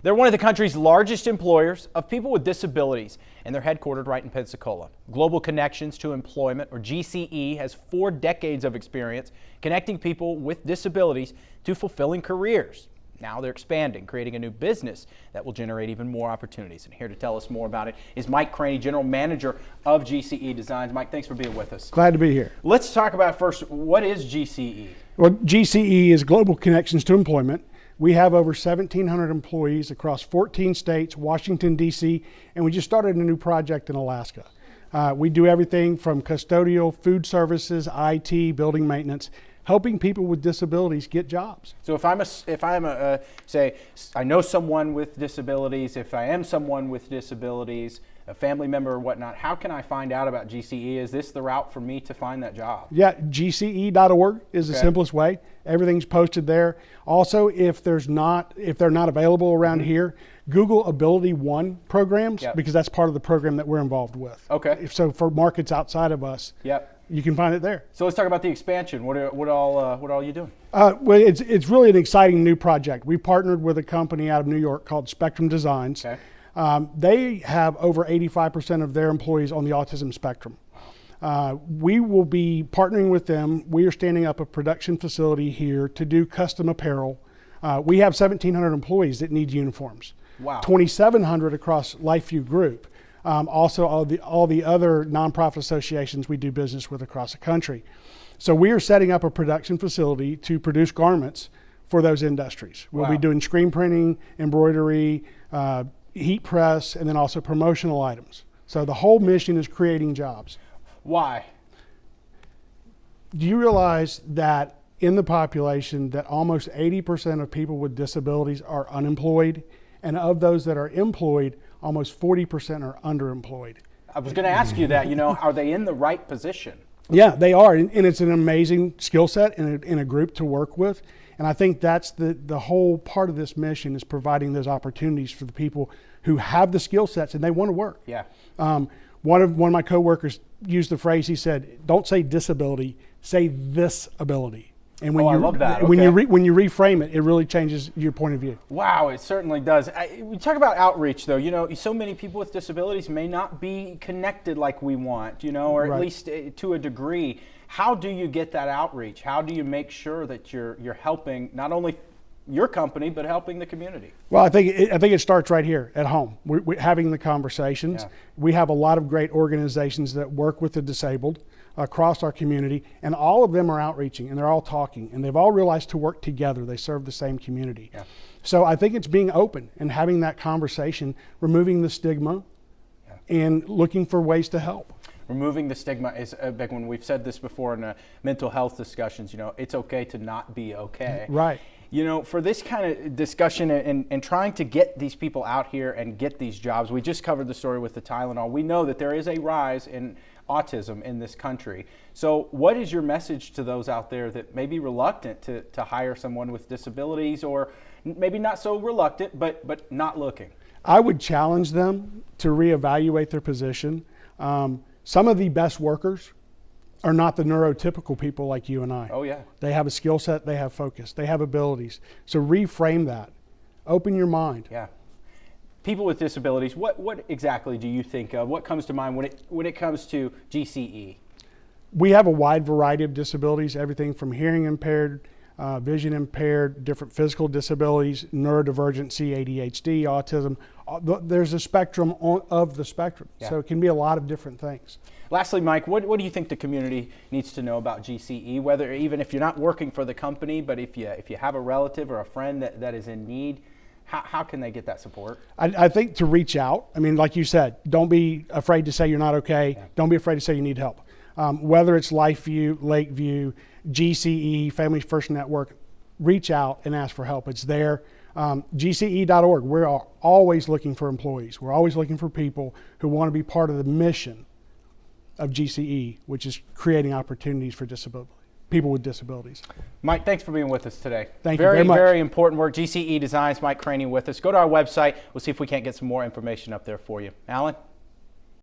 They're one of the country's largest employers of people with disabilities, and they're headquartered right in Pensacola. Global Connections to Employment, or GCE, has 4 decades of experience connecting people with disabilities to fulfilling careers. Now they're expanding, creating a new business that will generate even more opportunities. And here to tell us more about it is Mike Craney, General Manager of GCE Designs. Mike, thanks for being with us. Glad to be here. Let's talk about first, what is GCE? Well, GCE is Global Connections to Employment. We have over 1,700 employees across 14 states, Washington, D.C., and we just started a new project in Alaska. We do everything from custodial, food services, IT, building maintenance, helping people with disabilities get jobs. So if I'm say, I know someone with disabilities, if I am someone with disabilities, a family member or whatnot, how can I find out about GCE? Is this the route for me to find that job? Yeah, GCE.org is the simplest way. Everything's posted there. Also, if they're not available around here, Google Ability One programs, because that's part of the program that we're involved with. Okay. So for markets outside of us, you can find it there. So let's talk about the expansion. What all are you doing? Well, it's really an exciting new project. We partnered with a company out of New York called Spectrum Designs. Okay. They have over 85% of their employees on the autism spectrum. We will be partnering with them. We are standing up a production facility here to do custom apparel. We have 1,700 employees that need uniforms. Wow. 2,700 across LifeView Group. Also, all the other nonprofit associations we do business with across the country. So we are setting up a production facility to produce garments for those industries. We'll be doing screen printing, embroidery, heat press, and then also promotional items. So the whole mission is creating jobs. Why? Do you realize that in the population that almost 80% of people with disabilities are unemployed, and of those that are employed, almost 40% are underemployed? I was going to ask you that, are they in the right position? Yeah, they are, and it's an amazing skill set in a group to work with. And I think that's the whole part of this mission, is providing those opportunities for the people who have the skill sets and they want to work. Yeah. One of my coworkers used the phrase, he said, don't say disability, say this ability. And when I love that. When you reframe it, it really changes your point of view. Wow, it certainly does. We talk about outreach, though. So many people with disabilities may not be connected like we want, or at least to a degree. How do you get that outreach? How do you make sure that you're helping not only your company but helping the community? Well, I think it starts right here at home. We're having the conversations. Yeah. We have a lot of great organizations that work with the disabled across our community, and all of them are outreaching, and they're all talking, and they've all realized to work together. They serve the same community. Yeah. So I think it's being open and having that conversation, removing the stigma, and looking for ways to help. Removing the stigma is a big one. We've said this before in mental health discussions, it's okay to not be okay. Right. For this kind of discussion and trying to get these people out here and get these jobs, we just covered the story with the Tylenol. We know that there is a rise in autism in this country. So what is your message to those out there that may be reluctant to hire someone with disabilities, or maybe not so reluctant, but not looking? I would challenge them to reevaluate their position. Some of the best workers are not the neurotypical people like you and I. Oh, yeah. They have a skill set, they have focus, they have abilities. So reframe that. Open your mind. Yeah. People with disabilities, what exactly do you think of? What comes to mind when it comes to GCE? We have a wide variety of disabilities, everything from hearing impaired, vision impaired, different physical disabilities, neurodivergency, ADHD, autism. There's a spectrum of the spectrum, so it can be a lot of different things. Lastly, Mike, what do you think the community needs to know about GCE, whether even if you're not working for the company, but if you have a relative or a friend that is in need, how can they get that support? I think to reach out. I mean, like you said, don't be afraid to say you're not okay. Yeah. Don't be afraid to say you need help. Whether it's LifeView, Lakeview, GCE, Family First Network, reach out and ask for help. It's there. GCE.org, we're always looking for employees. We're always looking for people who want to be part of the mission of GCE, which is creating opportunities for people with disabilities. Mike, thanks for being with us today. Thank you very much. Very important work. GCE Designs, Mike Craney with us. Go to our website. We'll see if we can't get some more information up there for you. Alan?